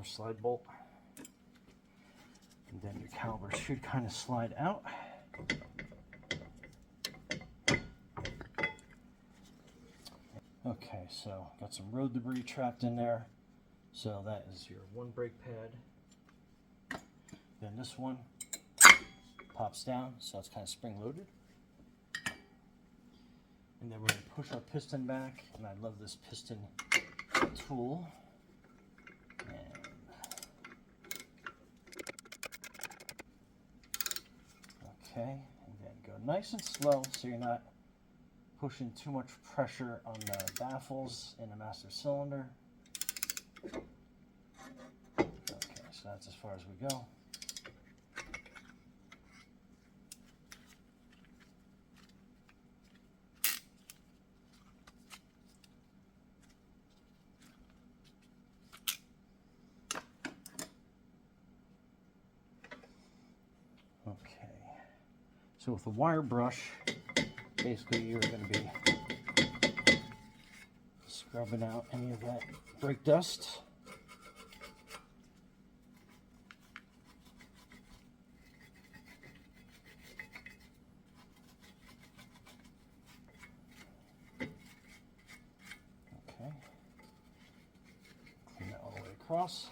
another slide bolt. And then your caliper should kind of slide out. Okay, so got some road debris trapped in there. So that is your one brake pad. Then this one pops down, so it's kind of spring loaded. And then we're going to push our piston back, and I love this piston tool. Okay, and then go nice and slow so you're not pushing too much pressure on the baffles in the master cylinder. Okay, so that's as far as we go. Okay, so with the wire brush, basically you're going to be scrubbing out any of that brake dust. Okay, clean that all the way across.